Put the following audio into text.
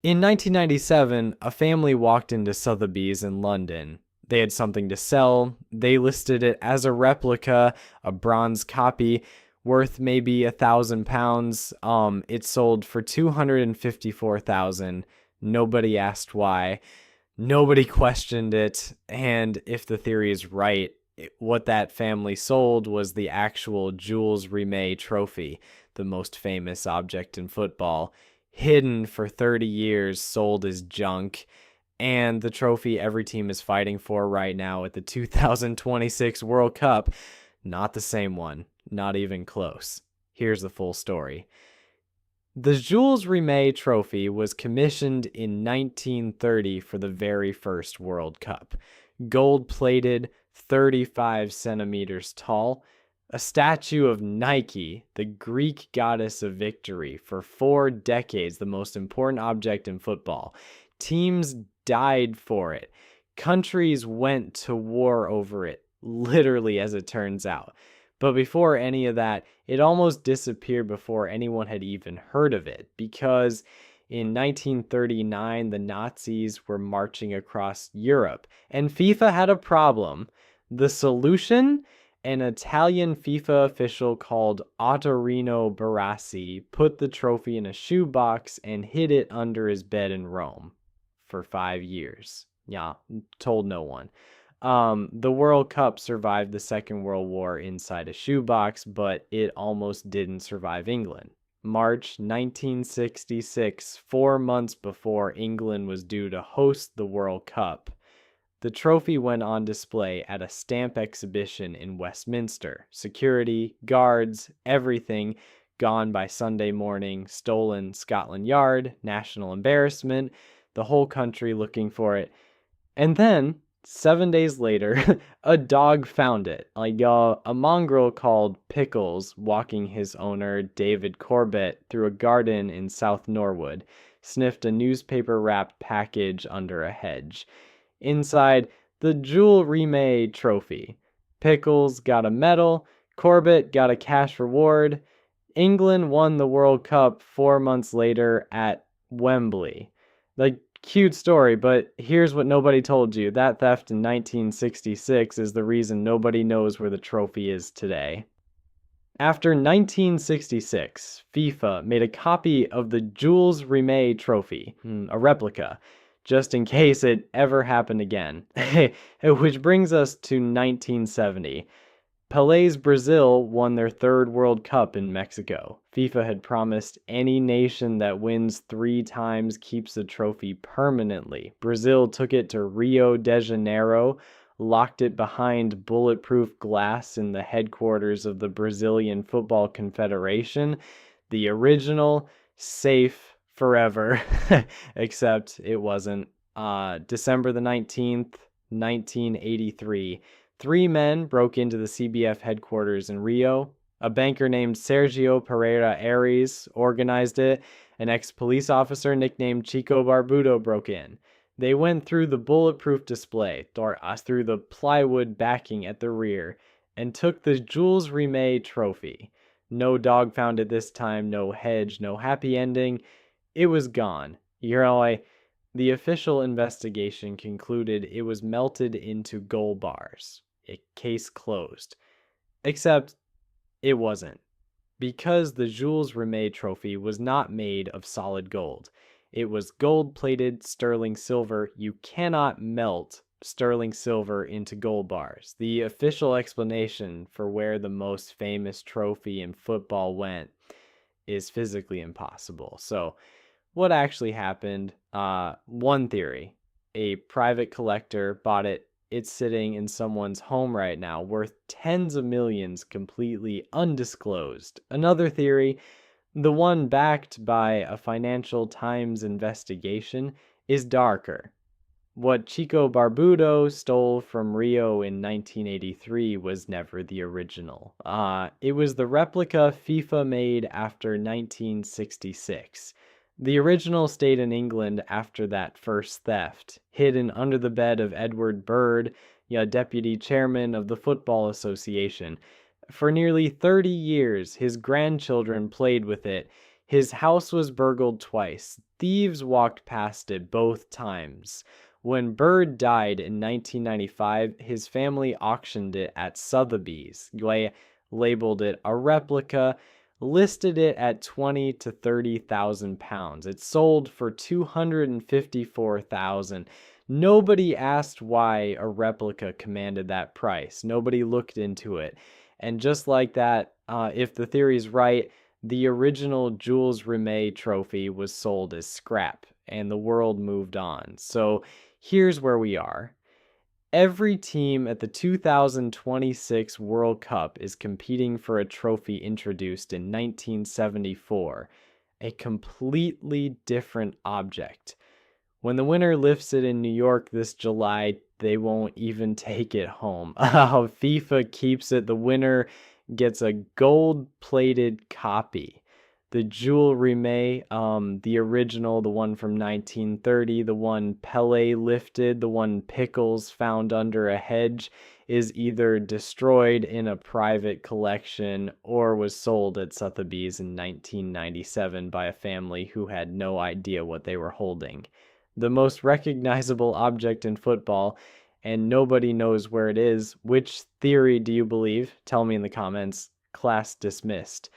In 1997, a family walked into Sotheby's in London. They had something to sell. They listed it as a replica, a bronze copy, worth maybe £1,000. It sold for 254,000. Nobody asked why. Nobody questioned it. And if the theory is right, what that family sold was the actual Jules Rimet trophy, the most famous object in football, hidden for 30 years, sold as junk, and the trophy every team is fighting for right now at the 2026 World Cup. Not the same one, not even close. Here's the full story. The Jules Rimet trophy was commissioned in 1930 for the very first World Cup. Gold plated, 35 centimeters tall, a statue of Nike, the Greek goddess of victory, for 4 decades, the most important object in football. Teams died for it. Countries went to war over it, literally, as it turns out. But before any of that, it almost disappeared before anyone had even heard of it, because in 1939, the Nazis were marching across Europe, and FIFA had a problem. The solution? An Italian FIFA official called Ottorino Barassi put the trophy in a shoebox and hid it under his bed in Rome for 5 years. Yeah, told no one. The World Cup survived the Second World War inside a shoebox, but it almost didn't survive England. March 1966, 4 months before England was due to host the World Cup, the trophy went on display at a stamp exhibition in Westminster. Security, guards, everything gone by Sunday morning, stolen Scotland Yard, national embarrassment, the whole country looking for it. And then 7 days later, a dog found it. A mongrel called Pickles walking his owner, David Corbett, through a garden in South Norwood, sniffed a newspaper-wrapped package under a hedge. Inside, the Jules Rimet trophy. Pickles got a medal, Corbett got a cash reward. England won the World Cup 4 months later at Wembley. Like, cute story, but here's what nobody told you. That theft in 1966 is the reason nobody knows where the trophy is today. After 1966, FIFA made a copy of the Jules Rimet trophy, a replica, just in case it ever happened again. Which brings us to 1970. Pelé's Brazil won their 3rd World Cup in Mexico. FIFA had promised any nation that wins 3 times keeps the trophy permanently. Brazil took it to Rio de Janeiro, locked it behind bulletproof glass in the headquarters of the Brazilian Football Confederation. The original, safe forever, except it wasn't. December the 19th, 1983. 3 men broke into the CBF headquarters in Rio. A banker named Sergio Pereira Ares organized it. An ex-police officer nicknamed Chico Barbudo broke in. They went through the bulletproof display, through the plywood backing at the rear, and took the Jules Rimet trophy. No dog found it this time, no hedge, no happy ending. It was gone. The official investigation concluded it was melted into gold bars. A case closed. Except it wasn't. Because the Jules Rimet trophy was not made of solid gold. It was gold-plated sterling silver. You cannot melt sterling silver into gold bars. The official explanation for where the most famous trophy in football went is physically impossible. So what actually happened? One theory. A private collector bought it. It's sitting in someone's home right now, worth tens of millions, completely undisclosed. Another theory, the one backed by a Financial Times investigation, is darker. What Chico Barbudo stole from Rio in 1983 was never the original. It was the replica FIFA made after 1966. The original stayed in England after that first theft, hidden under the bed of Edward Bird, deputy chairman of the Football Association. For nearly 30 years, his grandchildren played with it. His house was burgled twice. Thieves walked past it both times. When Bird died in 1995, his family auctioned it at Sotheby's. They labeled it a replica, listed it at 20 to 30,000 pounds. It sold for 254,000. Nobody asked why a replica commanded that price. Nobody looked into it. And just like that, if the theory is right, the original Jules Rimet trophy was sold as scrap, and the world moved on. So here's where we are. Every team at the 2026 World Cup is competing for a trophy introduced in 1974, a completely different object. When the winner lifts it in New York this July, they won't even take it home. FIFA keeps it. The winner gets a gold-plated copy. The Jules Rimet, the original, the one from 1930, the one Pelé lifted, the one Pickles found under a hedge, is either destroyed in a private collection or was sold at Sotheby's in 1997 by a family who had no idea what they were holding. The most recognizable object in football, and nobody knows where it is. Which theory do you believe? Tell me in the comments. Class dismissed.